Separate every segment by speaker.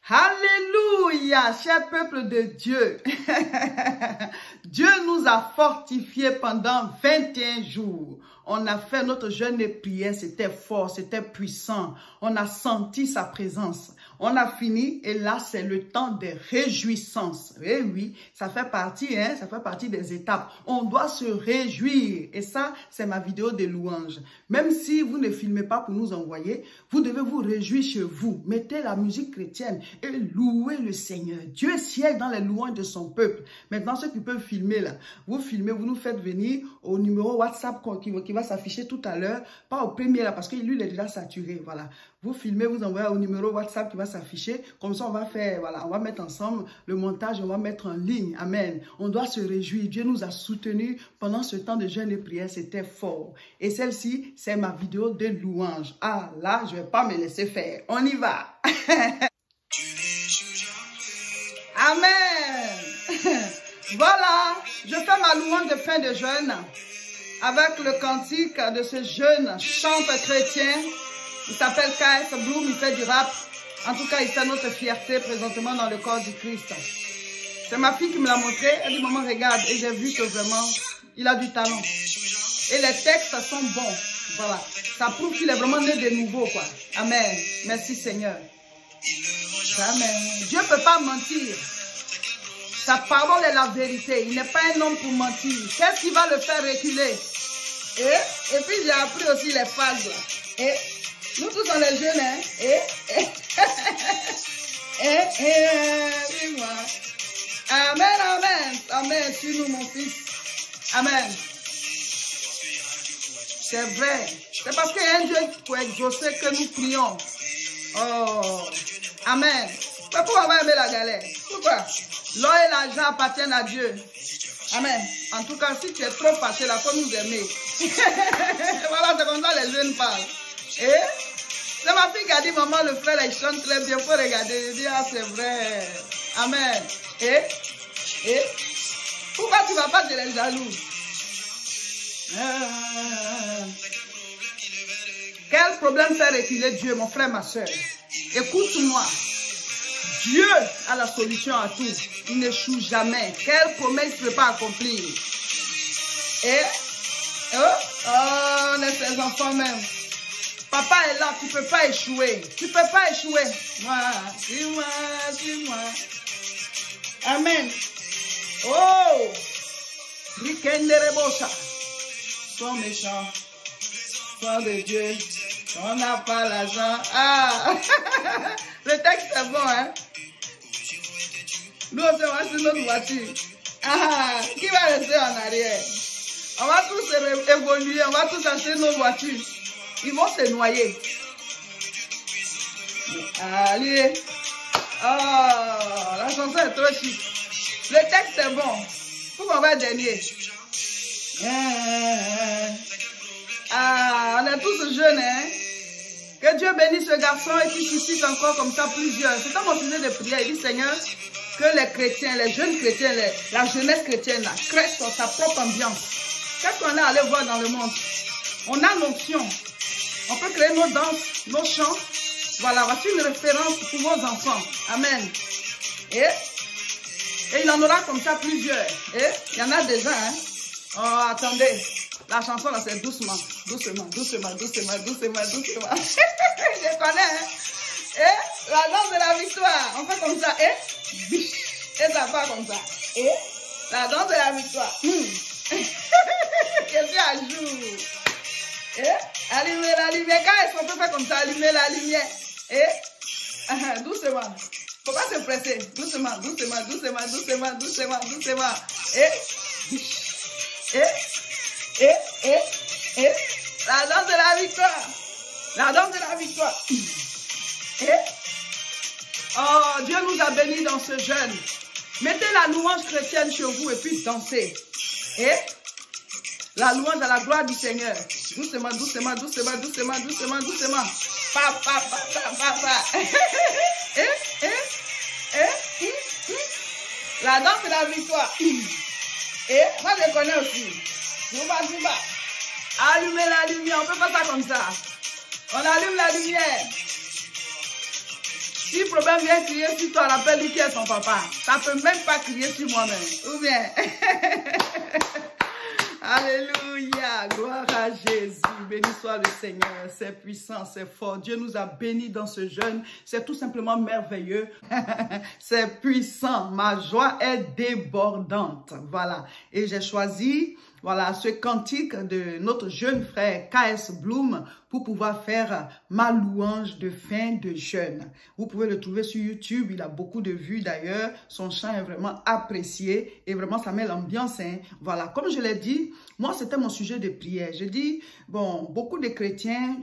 Speaker 1: Alléluia, cher peuple de Dieu. Dieu nous a fortifiés pendant 21 jours. On a fait notre jeûne et prière, c'était fort, c'était puissant. On a senti sa présence. On a fini et là, c'est le temps des réjouissances. Et oui, ça fait partie, ça fait partie des étapes. On doit se réjouir. Et ça, c'est ma vidéo de louanges. Même si vous ne filmez pas pour nous envoyer, vous devez vous réjouir chez vous. Mettez la musique chrétienne et louez le Seigneur. Dieu siège dans les louanges de son peuple. Maintenant, ceux qui peuvent filmer là, vous filmez, vous nous faites venir au numéro WhatsApp qui va s'afficher tout à l'heure, pas au premier là, parce que lui, il est déjà saturé, voilà. Vous filmez, vous envoyez au numéro WhatsApp qui va s'afficher, comme ça on va faire, voilà, on va mettre ensemble le montage, on va mettre en ligne, amen. On doit se réjouir, Dieu nous a soutenus pendant ce temps de jeûne et prière, c'était fort. Et celle-ci, c'est ma vidéo de louange. Ah là, je ne vais pas me laisser faire, on y va. Amen. Voilà, je fais ma louange de fin de jeûne avec le cantique de ce jeune chanteur chrétien. Il s'appelle KS Bloom, il fait du rap. En tout cas, il fait notre fierté présentement dans le corps du Christ. C'est ma fille qui me l'a montré. Elle dit, maman, regarde. Et j'ai vu que vraiment, il a du talent. Et les textes sont bons. Voilà. Ça prouve qu'il est vraiment né de nouveau, quoi. Amen. Merci, Seigneur. Amen. Dieu ne peut pas mentir. Sa parole est la vérité. Il n'est pas un homme pour mentir. Qu'est-ce qui va le faire reculer? Et puis j'ai appris aussi les phases. Et nous tous on est jeunes. Dis-moi. Amen, amen. Amen. Suis-nous, mon fils. Amen. C'est vrai. C'est parce qu'il y a un Dieu pour exaucer que nous prions. Oh. Amen. Pourquoi on va aimer la galère? Pourquoi? L'or et l'argent appartiennent à Dieu. Amen. En tout cas, si tu es trop fâché, là, faut nous aimer. Voilà, c'est comme ça les jeunes parlent. Et c'est ma fille qui a dit, maman, le frère, il chante très bien. Il faut regarder. Je dis, ah, c'est vrai. Amen. Et pourquoi tu ne vas pas de les jaloux? Quel problème fait reculer Dieu, mon frère, ma soeur? Écoute-moi. Dieu a la solution à tout. Il n'échoue jamais. Quelle promesse ne peut pas accomplir? Et on est ses enfants même. Papa est là, tu ne peux pas échouer. Tu ne peux pas échouer. Dis-moi. Amen. Oh! Rikenderebosa. Sois méchant. Sois de Dieu. On n'a pas l'argent. Ah! Le texte est bon, hein? Nous, on va sur notre voiture. Ah! Qui va rester en arrière? On va tous évoluer, on va tous acheter nos voitures. Ils vont se noyer. Allez! Oh! La chanson est trop chic. Le texte est bon. Pourquoi on va dernier? Ah! On est tous jeunes, hein? Que Dieu bénisse ce garçon et qu'il suscite encore comme ça plusieurs. C'est dans mon sujet de prière. Il dit, Seigneur, que les chrétiens, les jeunes chrétiens, la jeunesse chrétienne, là, crée sa propre ambiance. Qu'est-ce qu'on est allé voir dans le monde? On a l'onction. On peut créer nos danses, nos chants. Voilà, voici une référence pour vos enfants. Amen. Et il en aura comme ça plusieurs. Et il y en a déjà, hein. Oh, attendez. La chanson là c'est doucement. Je connais, hein. Et la danse de la victoire. On fait comme ça. Et ça part comme ça. Et la danse de la victoire. Qu'est-ce à jour? Et allumer la lumière. Quand est-ce qu'on peut faire comme ça? Allumer la lumière. Et doucement. Faut pas se presser. Doucement. Et la danse de la victoire. La danse de la victoire. Oh, Dieu nous a bénis dans ce jeûne. Mettez la louange chrétienne chez vous et puis dansez. Et la louange à la gloire du Seigneur. Doucement. La danse de la victoire. Et moi je connais aussi. Zumba. Allumez la lumière. On peut pas faire comme ça. On allume la lumière. Si le problème vient crier sur toi, rappelle-lui qui est son papa. Ça ne peut même pas crier sur moi-même. Ou bien... Alléluia, gloire à Jésus, béni soit le Seigneur, c'est puissant, c'est fort. Dieu nous a bénis dans ce jeûne, c'est tout simplement merveilleux, c'est puissant, ma joie est débordante, voilà. Et j'ai choisi, voilà, ce cantique de notre jeune frère K.S. Bloom pour pouvoir faire ma louange de fin de jeûne. Vous pouvez le trouver sur YouTube, il a beaucoup de vues d'ailleurs, son chant est vraiment apprécié et vraiment ça met l'ambiance, hein. Voilà, comme je l'ai dit, moi c'était mon sujet de prière. Je dis, bon, beaucoup de chrétiens,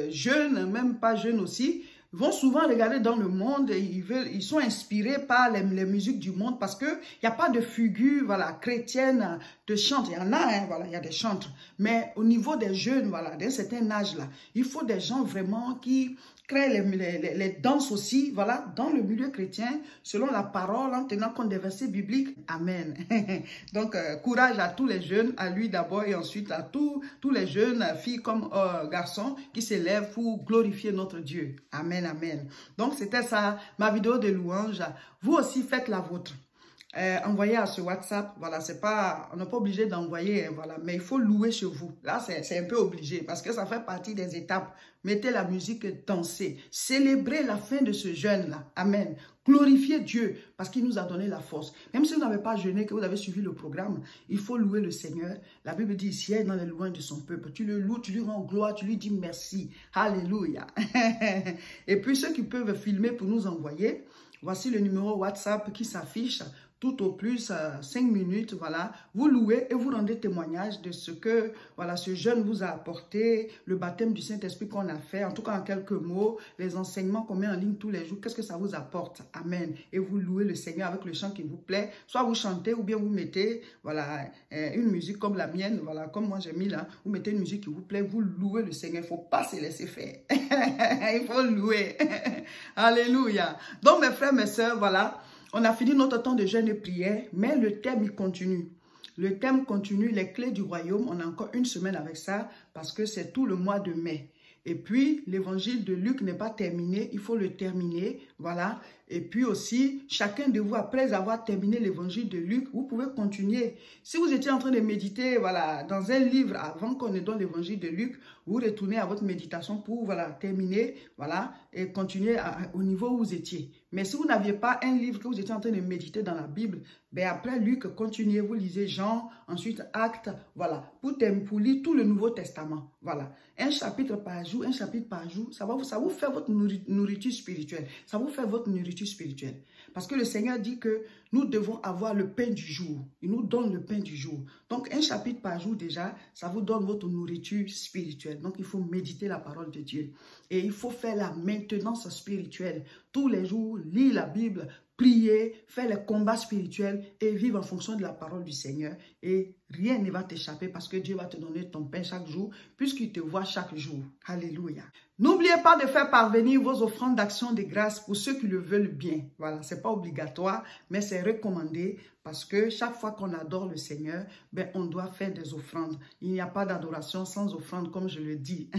Speaker 1: jeunes, même pas jeunes aussi, vont souvent regarder dans le monde, ils sont inspirés par les musiques du monde parce qu'il n'y a pas de figure, voilà, chrétienne de chante. Il y en a, hein, voilà, il y a des chantres. Mais au niveau des jeunes, voilà, d'un certain âge là, il faut des gens vraiment qui créent les danses aussi, voilà, dans le milieu chrétien, selon la parole, en tenant compte des versets bibliques. Amen. Donc, courage à tous les jeunes, à lui d'abord et ensuite à tous les jeunes, filles comme garçons, qui s'élèvent pour glorifier notre Dieu. Amen, amen. Donc, c'était ça, ma vidéo de louange. Vous aussi, faites la vôtre. Envoyez à ce WhatsApp, voilà, c'est pas, on n'est pas obligé d'envoyer, hein, voilà, mais il faut louer chez vous. Là, c'est un peu obligé parce que ça fait partie des étapes. Mettez la musique, dansez, célébrez la fin de ce jeûne-là. Amen. Glorifiez Dieu parce qu'il nous a donné la force. Même si vous n'avez pas jeûné, que vous avez suivi le programme, il faut louer le Seigneur. La Bible dit, ici, dans les louanges de son peuple, tu le loues, tu lui rends gloire, tu lui dis merci. Alléluia. Et puis ceux qui peuvent filmer pour nous envoyer, voici le numéro WhatsApp qui s'affiche. Tout au plus 5 minutes, voilà, vous louez et vous rendez témoignage de ce que, voilà, ce jeûne vous a apporté, le baptême du Saint-Esprit qu'on a fait, en tout cas en quelques mots, les enseignements qu'on met en ligne tous les jours, qu'est-ce que ça vous apporte? Amen. Et vous louez le Seigneur avec le chant qui vous plaît, soit vous chantez ou bien vous mettez, voilà, une musique comme la mienne, voilà, comme moi j'ai mis là, vous mettez une musique qui vous plaît, vous louez le Seigneur, il ne faut pas se laisser faire. Il faut louer. Alléluia. Donc mes frères, mes sœurs, voilà, on a fini notre temps de jeûne et prière, mais le thème, il continue. Le thème continue, les clés du royaume. On a encore une semaine avec ça parce que c'est tout le mois de mai. Et puis, l'évangile de Luc n'est pas terminé, il faut le terminer, voilà. Et puis aussi, chacun de vous, après avoir terminé l'évangile de Luc, vous pouvez continuer. Si vous étiez en train de méditer, voilà, dans un livre, avant qu'on ne donne l'évangile de Luc, vous retournez à votre méditation pour, voilà, terminer, voilà, et continuer au niveau où vous étiez. Mais si vous n'aviez pas un livre que vous étiez en train de méditer dans la Bible, ben après Luc, continuez, vous lisez Jean, ensuite Actes, voilà, pour lire tout le Nouveau Testament, voilà. Un chapitre par jour, ça vous fait votre nourriture spirituelle, ça vous fait votre nourriture spirituelle. Parce que le Seigneur dit que nous devons avoir le pain du jour. Il nous donne le pain du jour. Donc, un chapitre par jour déjà, ça vous donne votre nourriture spirituelle. Donc, il faut méditer la parole de Dieu. Et il faut faire la maintenance spirituelle. Tous les jours, lire la Bible, prier, faire les combats spirituels et vivre en fonction de la parole du Seigneur. Et rien ne va t'échapper parce que Dieu va te donner ton pain chaque jour puisqu'il te voit chaque jour. Alléluia. N'oubliez pas de faire parvenir vos offrandes d'action de grâce pour ceux qui le veulent bien. Voilà, c'est pas obligatoire, mais c'est recommandé parce que chaque fois qu'on adore le Seigneur, ben, on doit faire des offrandes. Il n'y a pas d'adoration sans offrande, comme je le dis.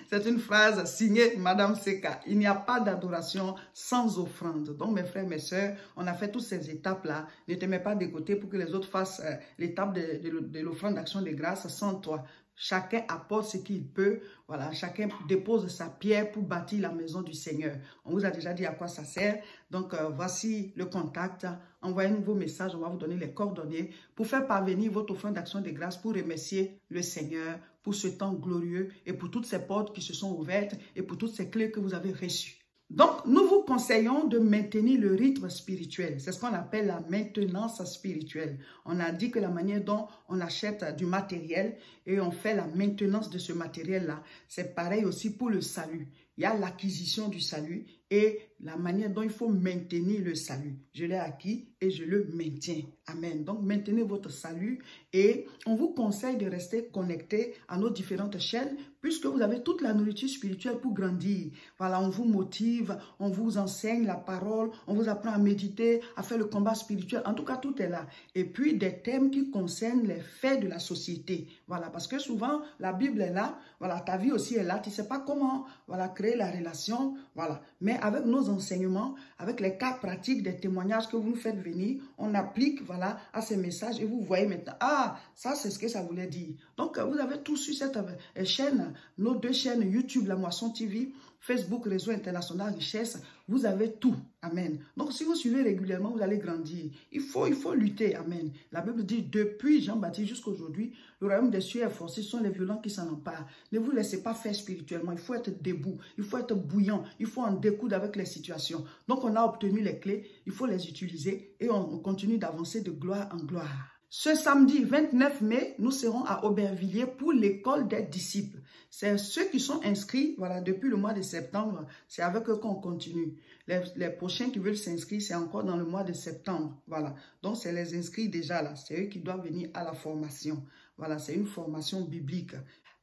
Speaker 1: C'est une phrase signée Madame Seka. Il n'y a pas d'adoration sans offrande. Donc, mes frères, mes sœurs, on a fait toutes ces étapes-là. Ne te mets pas de côté pour que les autres fassent l'étape de l'offrande d'action de grâce sans toi. Chacun apporte ce qu'il peut. Voilà, chacun dépose sa pierre pour bâtir la maison du Seigneur. On vous a déjà dit à quoi ça sert. Donc, voici le contact. Envoyez-nous vos messages. On va vous donner les coordonnées pour faire parvenir votre offrande d'action de grâce pour remercier le Seigneur pour ce temps glorieux et pour toutes ces portes qui se sont ouvertes et pour toutes ces clés que vous avez reçues. Donc, nous vous conseillons de maintenir le rythme spirituel. C'est ce qu'on appelle la maintenance spirituelle. On a dit que la manière dont on achète du matériel et on fait la maintenance de ce matériel-là, c'est pareil aussi pour le salut. Il y a l'acquisition du salut et la manière dont il faut maintenir le salut. Je l'ai acquis et je le maintiens. Amen. Donc, maintenez votre salut et on vous conseille de rester connecté à nos différentes chaînes puisque vous avez toute la nourriture spirituelle pour grandir. Voilà, on vous motive, on vous enseigne la parole, on vous apprend à méditer, à faire le combat spirituel. En tout cas, tout est là. Et puis, des thèmes qui concernent les faits de la société. Voilà, parce que souvent, la Bible est là. Voilà, ta vie aussi est là. Tu ne sais pas comment, voilà, créer la relation. Voilà. Mais avec nos enseignements, avec les cas pratiques, des témoignages que vous nous faites venir, on applique, voilà, à ces messages et vous voyez maintenant, ah, ça c'est ce que ça voulait dire. Donc, vous avez tout sur cette chaîne, nos 2 chaînes YouTube, La Moisson TV, Facebook, Réseau International Richesse, vous avez tout. Amen. Donc, si vous suivez régulièrement, vous allez grandir. Il faut lutter. Amen. La Bible dit, depuis Jean-Baptiste jusqu'à aujourd'hui, le royaume des cieux est forcé, ce sont les violents qui s'en emparent. Ne vous laissez pas faire spirituellement. Il faut être debout. Il faut être bouillant. Il faut en découdre avec les situations. Donc, on a obtenu les clés. Il faut les utiliser et on continue d'avancer de gloire en gloire. Ce samedi 29 mai, nous serons à Aubervilliers pour l'école des disciples. C'est ceux qui sont inscrits, voilà, depuis le mois de septembre, c'est avec eux qu'on continue. Les prochains qui veulent s'inscrire, c'est encore dans le mois de septembre, voilà. Donc, c'est les inscrits déjà là, c'est eux qui doivent venir à la formation. Voilà, c'est une formation biblique.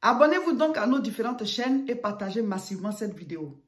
Speaker 1: Abonnez-vous donc à nos différentes chaînes et partagez massivement cette vidéo.